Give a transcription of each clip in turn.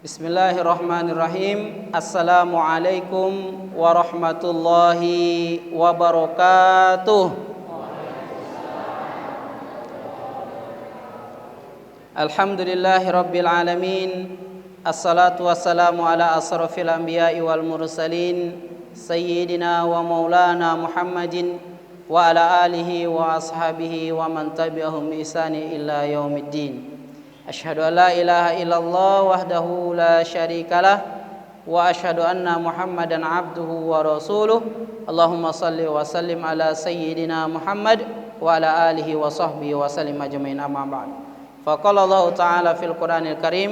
Bismillahirrahmanirrahim. Assalamualaikum warahmatullahi wabarakatuh. Alhamdulillahirabbil alamin. Assalatu wassalamu ala asrafil anbiya'i wal mursalin sayyidina wa maulana Muhammadin wa ala alihi wa ashabihi wa man tabi'ahum bi ihsani ila yaumiddin. Asyhadu an la ilaha illallah wahdahu la syarikalah wa asyhadu anna Muhammadan abduhu wa rasuluh. Allahumma salli wa sallim ala sayyidina Muhammad wa ala alihi wa sahbihi wa sallim ajmain, amma ba'd. Faqala Allah ta'ala fil Qur'anil Karim,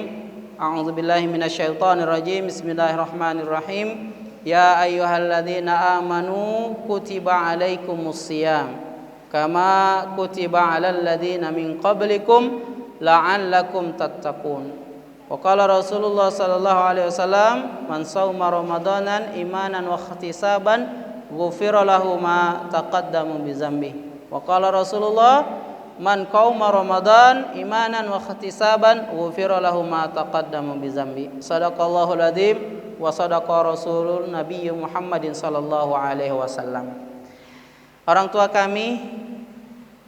a'udzu billahi minasyaitonir rajim. Bismillahirrahmanirrahim. Ya ayyuhalladzina amanu kutiba alaikumus shiyam kama kutiba alal ladzina min qablikum la'allakum tattaqun. Wa qala Rasulullah sallallahu alaihi wasallam, man shauma ramadanan imanan wa ihtisaban ghufira lahu ma taqaddama bi dzambi. Wa qala Rasulullah, man qauma ramadan imanan wa ihtisaban ghufira lahu ma taqaddama bi dzambi. Shadaqallahul adzim wa shadaqa rasulun nabiyyu Muhammadin sallallahu alaihi wasallam. Orang tua kami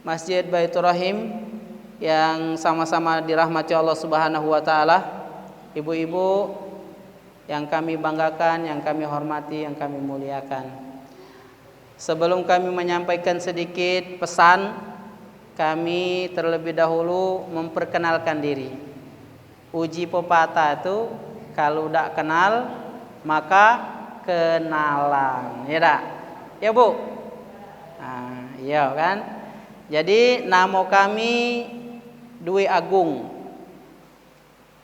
Masjid Baitur Rahim yang sama-sama dirahmati Allah Subhanahu wa taala, ibu-ibu yang kami banggakan, yang kami hormati, yang kami muliakan. Sebelum kami menyampaikan sedikit pesan, kami terlebih dahulu memperkenalkan diri. Uji pepatah itu kalau tidak kenal maka kenalan, ya tak? Ya Bu? Nah, iya kan? Jadi nama kami Dwi Agung.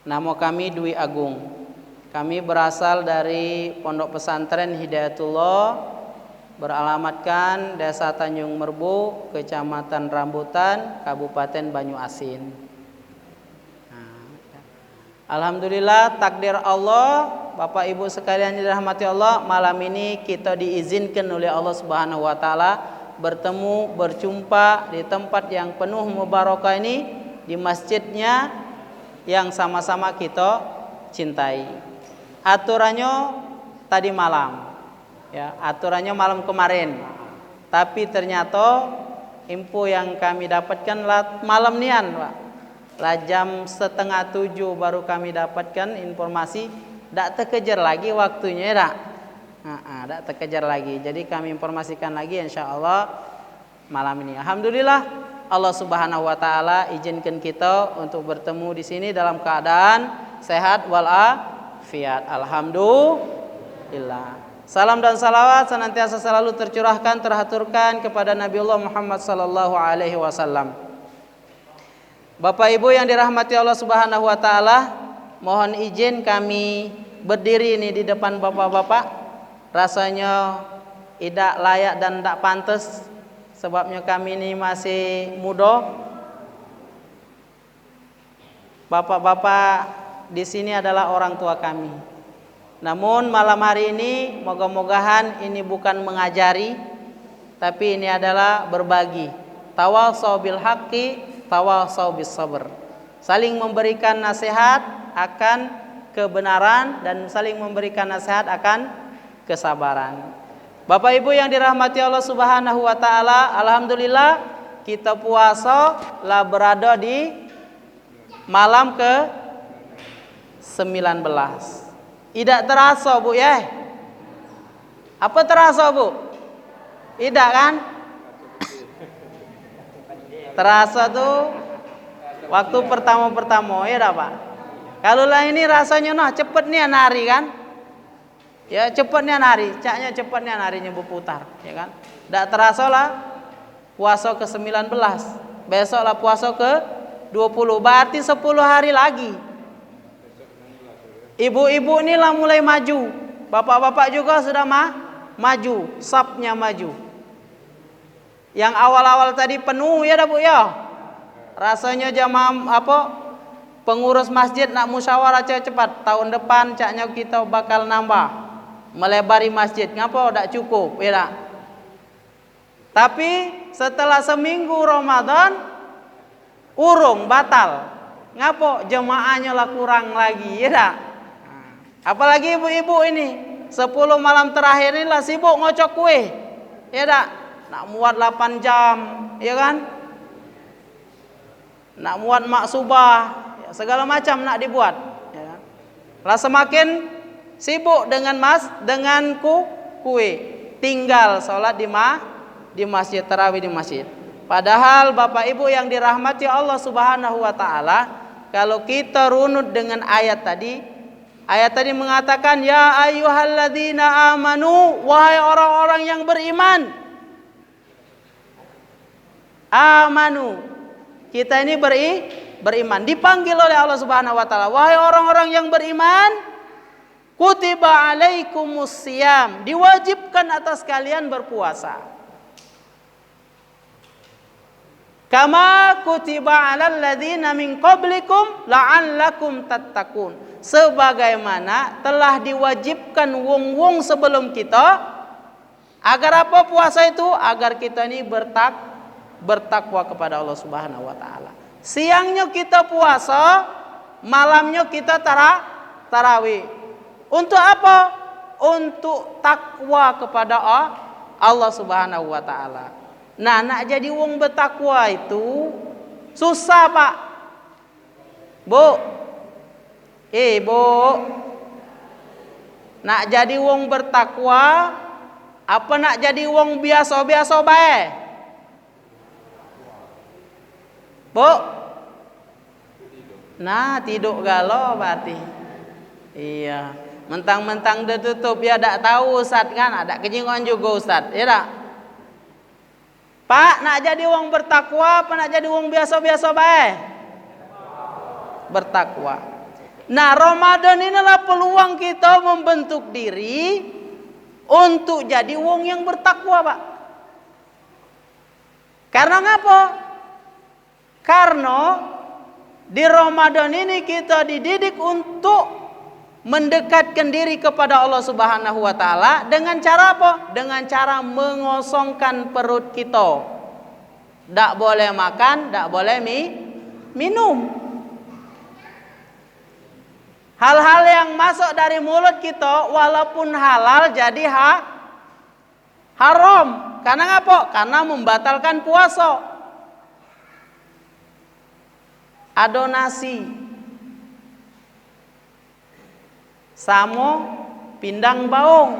Nama kami Dwi Agung. Kami berasal dari Pondok Pesantren Hidayatullah, beralamatkan Desa Tanjung Merbu, Kecamatan Rambutan, Kabupaten Banyuasin. Alhamdulillah, takdir Allah, Bapak Ibu sekalian dirahmati Allah, malam ini kita diizinkan oleh Allah Subhanahu wa taala bertemu, berjumpa di tempat yang penuh mubarakah ini, di masjidnya yang sama-sama kita cintai. Aturannya tadi malam, ya, aturannya malam kemarin. Tapi ternyata info yang kami dapatkan malam nian, Pak. Lah jam 6:30 baru kami dapatkan informasi, tidak terkejar lagi waktunya, tak? Tidak terkejar lagi. Jadi kami informasikan lagi insyaallah malam ini. Alhamdulillah Allah Subhanahu wa taala izinkan kita untuk bertemu di sini dalam keadaan sehat walafiat. Alhamdulillah. Salam dan salawat senantiasa selalu tercurahkan, terhaturkan kepada Nabiullah Muhammad sallallahu alaihi wasallam. Bapak Ibu yang dirahmati Allah Subhanahu wa taala, mohon izin kami berdiri ini di depan bapak-bapak. Rasanya tidak layak dan tidak pantas, sebabnya kami ini masih muda. Bapak-bapak di sini adalah orang tua kami. Namun malam hari ini moga-mogahan ini bukan mengajari, tapi ini adalah berbagi. Tawasau bil haqqi, tawasau bis sabr. Saling memberikan nasihat akan kebenaran dan saling memberikan nasihat akan kesabaran. Bapak Ibu yang dirahmati Allah Subhanahu wa taala, alhamdulillah kita puasa lah berada di malam ke-19. Tidak terasa, Bu, ya? Apa terasa, Bu? Tidak kan? Terasa tuh waktu pertama-pertama, ya dah, Pak. Kalau lah ini rasanya nah cepet nih nari kan? Ya cepatnya nari, caknya cepatnya narinya berputar, ya kan? Tak terasa lah puasa ke-19, besok lah puasa ke-20, berarti 10 hari lagi. Ibu-ibu ini lah mulai maju, bapak-bapak juga sudah maju, sapnya maju. Yang awal-awal tadi penuh, ya dah Bu, ya. Rasanya jamaah pengurus masjid nak musyawarah cepat, tahun depan caknya kita bakal nambah, melebari masjid, ngapa tak cukup, ya tak? Tapi setelah seminggu Ramadan urung batal, ngapo jemaahnya lah kurang lagi, ya tak? Apalagi ibu-ibu ini 10 malam terakhir ini lah sibuk ngocok kue. Ya tak? Nak muat 8 jam, ya kan? Nak muat maksubah, ya, segala macam nak dibuat, ya kan? Lah semakin sibuk dengan kue, tinggal sholat di masjid, tarawih di masjid. Padahal Bapak Ibu yang dirahmati Allah Subhanahu wa taala, kalau kita runut dengan ayat tadi mengatakan ya ayyuhalladzina amanu, wahai orang-orang yang beriman. Amanu, kita ini beriman, dipanggil oleh Allah Subhanahu wa taala, wahai orang-orang yang beriman, kutiba alaikumusiyam, diwajibkan atas kalian berpuasa. Kama kutiba alal ladzina min qablikum la'allakum tattaqun, sebagaimana telah diwajibkan wong-wong sebelum kita. Agar apa puasa itu? Agar kita ini bertakwa kepada Allah Subhanahu wa taala. Siangnya kita puasa, malamnya kita tarawih. Untuk apa? Untuk takwa kepada Allah Subhanahu wa taala. Nah, nak jadi wong bertakwa itu susah, Pak. Bu. Bu. Nak jadi wong bertakwa apa nak jadi wong biasa-biasa bae? Bu. Nah, tidur galau berarti. Iya. Mentang-mentang dia tutup ya tak tahu Ustaz kan, ada kejingan juga Ustaz, ya tak? Pak, nak jadi wong bertakwa apa nak jadi wong biasa-biasa bae? Bertakwa. Nah, Ramadan inilah peluang kita membentuk diri untuk jadi wong yang bertakwa, Pak. Karena ngapa? Karena di Ramadan ini kita dididik untuk mendekatkan diri kepada Allah Subhanahu wa taala dengan cara apa? Dengan cara mengosongkan perut kita. Tak boleh makan, tak boleh minum. Hal-hal yang masuk dari mulut kita walaupun halal jadi haram. Karena ngapa? Karena membatalkan puasa. Adonasi, samo pindang baung,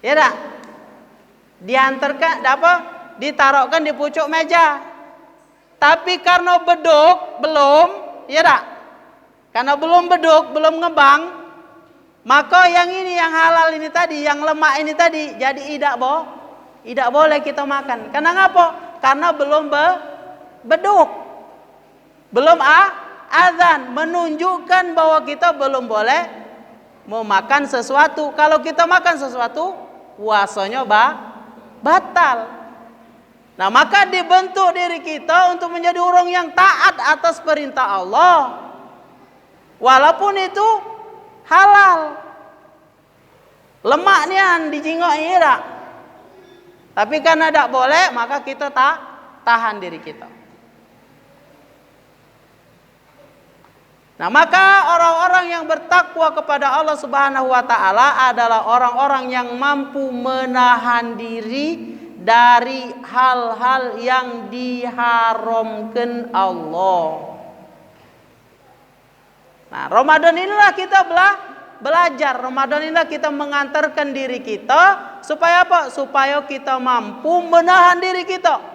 ya tak? Diantarkan, apa? Ditaruhkan di pucuk meja. Tapi karena beduk belum, ya tak? Karena belum beduk, belum ngebang, maka yang ini, yang halal ini tadi, yang lemak ini tadi, jadi tidak boleh kita makan. Karena ngapa? Karena belum beduk, belum azan, menunjukkan bahwa kita belum boleh memakan sesuatu. Kalau kita makan sesuatu, puasanya batal. Nah, maka dibentuk diri kita untuk menjadi orang yang taat atas perintah Allah, walaupun itu halal. Lemaknya dijingok ira. Tapi karena tidak boleh, maka kita tahan diri kita. Nah, maka orang-orang yang bertakwa kepada Allah Subhanahu wa taala adalah orang-orang yang mampu menahan diri dari hal-hal yang diharamkan Allah. Nah, Ramadan inilah kita belajar. Ramadan inilah kita mengantarkan diri kita supaya apa? Supaya kita mampu menahan diri kita.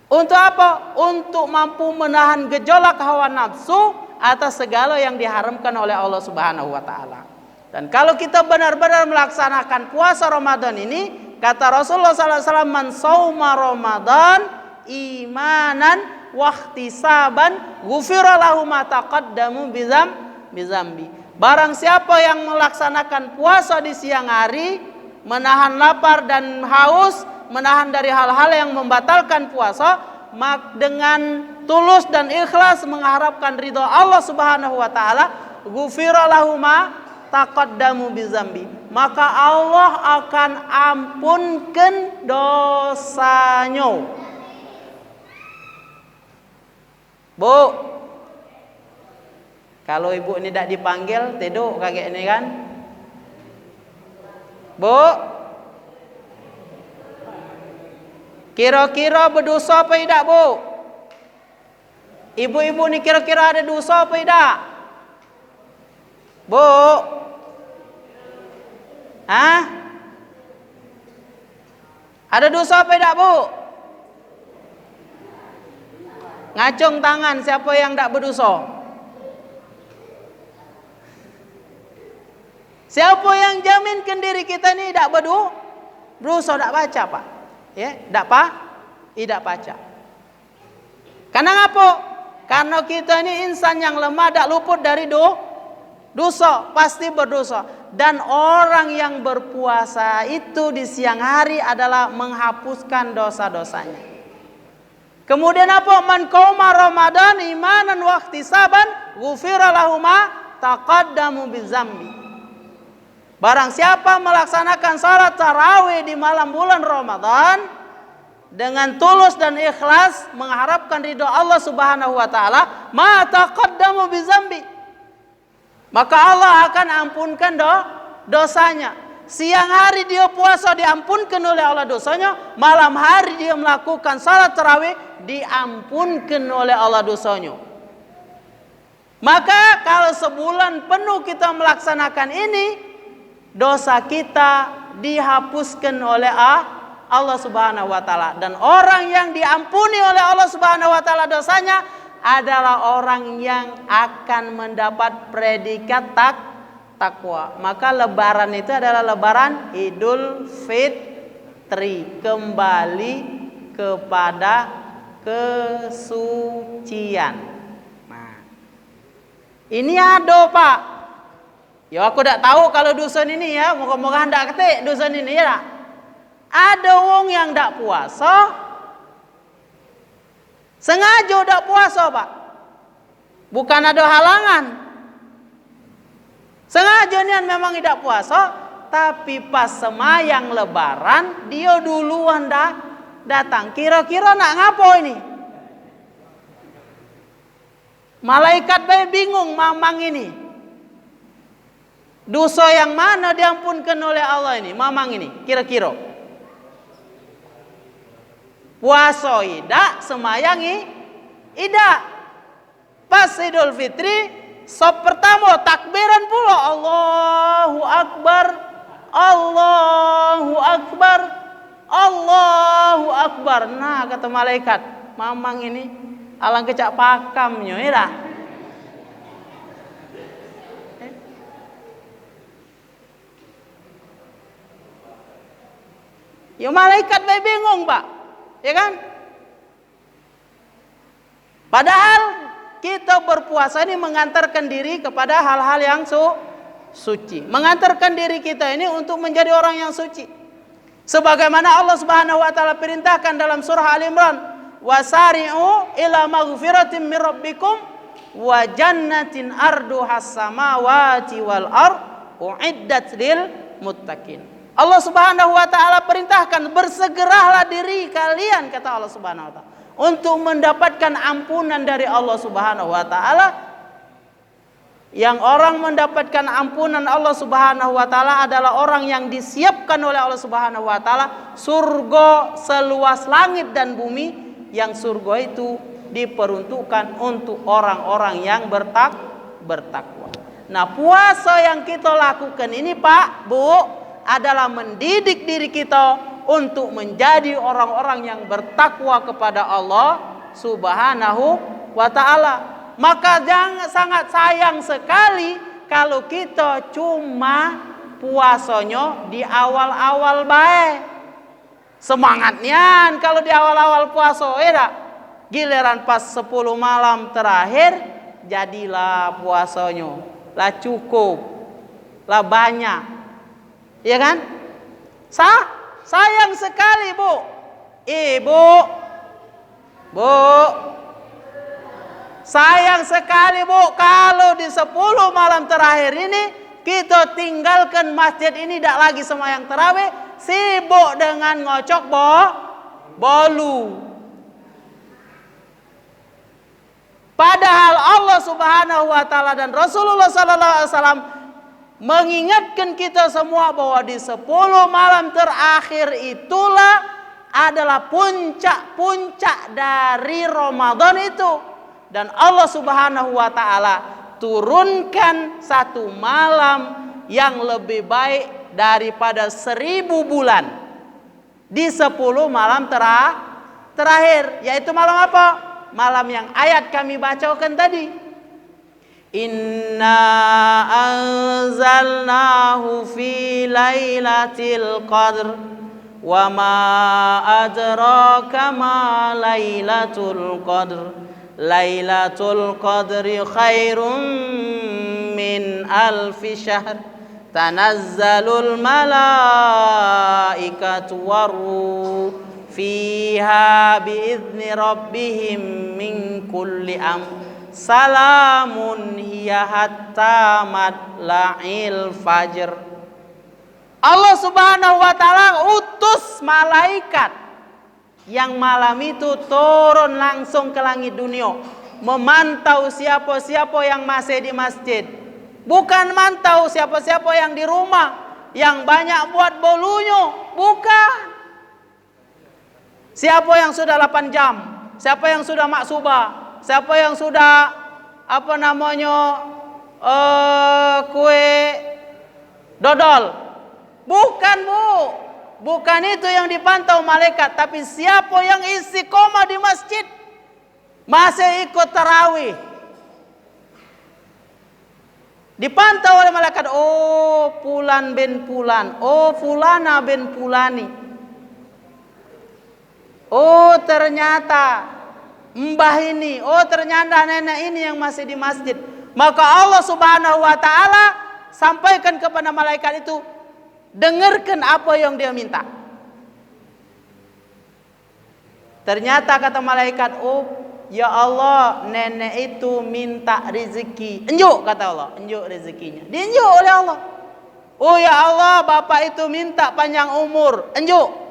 Untuk apa? Untuk mampu menahan gejolak hawa nafsu atas segala yang diharamkan oleh Allah Subhanahu wa taala. Dan kalau kita benar-benar melaksanakan puasa Ramadan ini, kata Rasulullah sallallahu alaihi wasallam, "Man shauma Ramadan imanan wa ihtisaban, ghufira lahu ma taqaddamu bizambi." Barang siapa yang melaksanakan puasa di siang hari, menahan lapar dan haus, menahan dari hal-hal yang membatalkan puasa, dengan tulus dan ikhlas mengharapkan ridha Allah Subhanahu wa taala, ghufira lahu ma taqaddamu bizambi, maka Allah akan ampunkan dosanya. Bu, Kalau ibu ini tidak dipanggil, tidur kakek ini kan. Bu, kira-kira berdosa apa tidak, Bu? Ibu-ibu ini kira-kira ada dosa apa tidak? Bu? Hah? Ada dosa apa tidak, Bu? Ngacung tangan siapa yang tidak berdosa? Siapa yang jaminkan diri kita ini tidak berdosa, tidak baca, Pak? Ya, tidak baca. Karena apa? Karena kita ini insan yang lemah, tidak luput dari dosa, pasti berdosa. Dan orang yang berpuasa itu di siang hari adalah menghapuskan dosa-dosanya. Kemudian apa? Man qoma Ramadan imanan wa ihtisaban ghufira lahu ma taqaddamu bizambi. Barang siapa melaksanakan salat tarawih di malam bulan Ramadan dengan tulus dan ikhlas mengharapkan ridho Allah Subhanahu wa taala, ma taqaddamu bizambi, maka Allah akan ampunkan dosanya. Siang hari dia puasa diampunkan oleh Allah dosanya, malam hari dia melakukan salat tarawih diampunkan oleh Allah dosanya. Maka kalau sebulan penuh kita melaksanakan ini, dosa kita dihapuskan oleh Allah Subhanahu wa taala. Dan orang yang diampuni oleh Allah Subhanahu wa taala dosanya adalah orang yang akan mendapat predikat takwa. Maka lebaran itu adalah lebaran Idul Fitri, kembali kepada kesucian. Nah, ini ada, Pak. Ya aku tidak tahu kalau dusun ini ya, moga-moga hendak ketik dusun ini ya. Ada wong yang tidak puasa, sengaja tidak puasa, Pak. Bukan ada halangan. Sengaja nian memang tidak puasa, tapi pas semayang lebaran dia duluan datang. Kira-kira nak ngapo ini? Malaikat bae bingung mamang ini. Dosa yang mana diampunkan oleh Allah ini, mamang ini, kira-kira? Puasa idak, semayangi idak. Pas Idul Fitri, sop pertama takbiran pula, Allahu Akbar, Allahu Akbar, Allahu Akbar. Nah, kata malaikat, mamang ini alang kecak pakamnya, ya. Ya malaikat bae bingung, Pak. Ya kan? Padahal kita berpuasa ini mengantarkan diri kepada hal-hal yang suci. Mengantarkan diri kita ini untuk menjadi orang yang suci. Sebagaimana Allah Subhanahu wa taala perintahkan dalam surah Al-Imran, "Wasari'u ila maghfiratin min rabbikum wa jannatin arduhas samawati wal ard uiddat lil muttaqin." Allah Subhanahu wa taala perintahkan, bersegeralah diri kalian, kata Allah Subhanahu wa taala, untuk mendapatkan ampunan dari Allah Subhanahu wa taala. Yang orang mendapatkan ampunan Allah Subhanahu wa taala adalah orang yang disiapkan oleh Allah Subhanahu wa taala surga seluas langit dan bumi, yang surga itu diperuntukkan untuk orang-orang yang bertakwa. Nah, puasa yang kita lakukan ini, Pak, Bu, adalah mendidik diri kita untuk menjadi orang-orang yang bertakwa kepada Allah Subhanahu wa taala. Maka sangat sayang sekali kalau kita cuma puasanya di awal-awal baik. Semangatnya kalau di awal-awal puasa, giliran pas 10 malam terakhir jadilah puasanya, lah cukup, lah banyak. Ya kan? Sayang sekali, Bu. Ibu. Bu. Sayang sekali, Bu, kalau di 10 malam terakhir ini kita tinggalkan masjid ini, tidak lagi sembahyang tarawih, sibuk dengan ngocok bolu. Padahal Allah Subhanahu wa taala dan Rasulullah sallallahu alaihi wasallam mengingatkan kita semua bahwa di 10 malam terakhir itulah adalah puncak-puncak dari Ramadan itu. Dan Allah Subhanahu wa taala turunkan satu malam yang lebih baik daripada 1000 bulan di 10 malam terakhir. Yaitu malam apa? Malam yang ayat kami bacakan tadi. Inna anzalnahu fi lailatul qadr wa ma adraka ma lailatul qadr. Lailatul qadri khairum min alfi syahr. Tanazzalul malaikatu waruh fiha biizni rabbihim min kulli amr. Salamun hiya hatta matla'il fajr. Allah Subhanahu wa taala utus malaikat yang malam itu turun langsung ke langit dunia, memantau siapa-siapa yang masih di masjid. Bukan mantau siapa-siapa yang di rumah, yang banyak buat bolunya, bukan. Siapa yang sudah 8 jam, siapa yang sudah maksubah, siapa yang sudah kue dodol. Bukan, Bu. Bukan itu yang dipantau malaikat, tapi siapa yang istiqomah di masjid, masih ikut tarawih. Dipantau oleh malaikat. Oh, fulan bin fulan. Oh, fulana bin fulani. Oh, ternyata mbah ini, oh ternyata nenek ini yang masih di masjid. Maka Allah Subhanahu wa taala sampaikan kepada malaikat itu, dengarkan apa yang dia minta. Ternyata kata malaikat, oh ya Allah, nenek itu minta rezeki. Enjuk kata Allah, enjuk rezekinya. Dienjuk oleh Allah. Oh ya Allah, bapak itu minta panjang umur. Enjuk.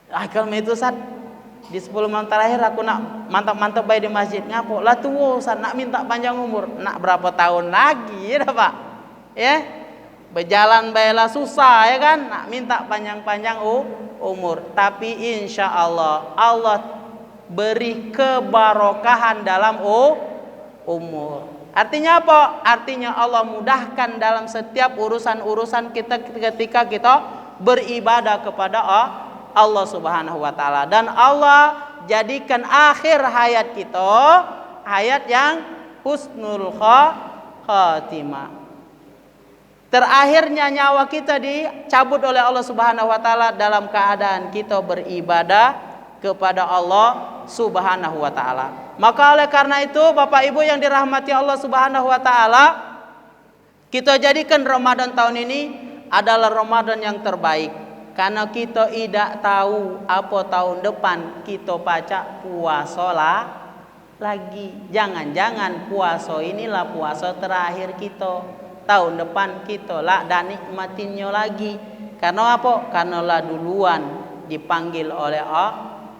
Kalau itu Ustaz, di 10 malam terakhir aku nak mantap-mantap baik di masjid. Ngapo? Lah tuh Ustaz nak minta panjang umur. Nak berapa tahun lagi ya Pak? Ya. Berjalan baiklah susah ya kan? Nak minta panjang-panjang umur. Tapi insya Allah Allah beri kebarokahan dalam umur. Artinya apa? Artinya Allah mudahkan dalam setiap urusan-urusan kita ketika kita beribadah kepada Allah Subhanahu wa taala. Dan Allah jadikan akhir hayat kita hayat yang husnul khatimah. Terakhirnya nyawa kita dicabut oleh Allah Subhanahu wa taala dalam keadaan kita beribadah kepada Allah Subhanahu wa taala. Maka oleh karena itu Bapak Ibu yang dirahmati Allah Subhanahu wa taala, kita jadikan Ramadan tahun ini adalah Ramadan yang terbaik. Karena kita tidak tahu apa tahun depan kita baca puasa lagi. Jangan-jangan puasa inilah puasa terakhir kita. Tahun depan kita lah dan nikmatinnya lagi. Karena apa? Karena lah duluan dipanggil oleh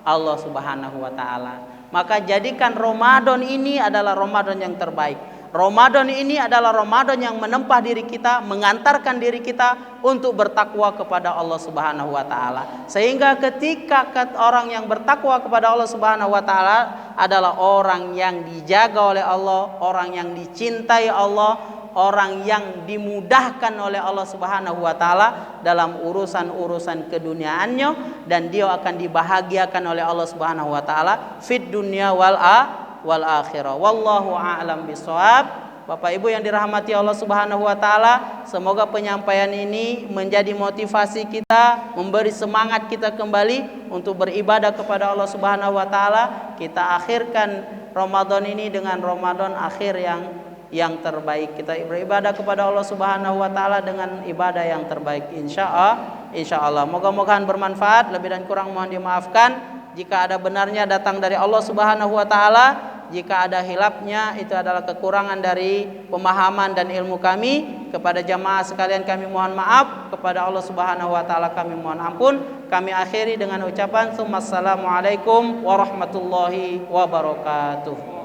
Allah Subhanahu wa taala. Maka jadikan Ramadan ini adalah Ramadan yang terbaik. Ramadan ini adalah Ramadan yang menempa diri kita, mengantarkan diri kita untuk bertakwa kepada Allah Subhanahu wa taala. Sehingga ketika orang yang bertakwa kepada Allah Subhanahu wa taala adalah orang yang dijaga oleh Allah, orang yang dicintai Allah, orang yang dimudahkan oleh Allah Subhanahu wa taala dalam urusan-urusan keduniaannya, dan dia akan dibahagiakan oleh Allah Subhanahu wa taala fid dunya wal akhirah. Wallahu a'lam bishawab. Bapak Ibu yang dirahmati Allah Subhanahu wa taala, semoga penyampaian ini menjadi motivasi kita, memberi semangat kita kembali untuk beribadah kepada Allah Subhanahu wa taala. Kita akhirkan Ramadan ini dengan Ramadan akhir yang terbaik. Kita beribadah kepada Allah Subhanahu wa taala dengan ibadah yang terbaik insyaallah. Moga-moga bermanfaat. Lebih dan kurang mohon dimaafkan. Jika ada benarnya datang dari Allah Subhanahu wa taala, Jika ada hilafnya itu adalah kekurangan dari pemahaman dan ilmu kami. Kepada jamaah sekalian kami mohon maaf, kepada Allah Subhanahu wa taala kami mohon ampun. Kami akhiri dengan ucapan Assalamualaikum warahmatullahi wabarakatuh.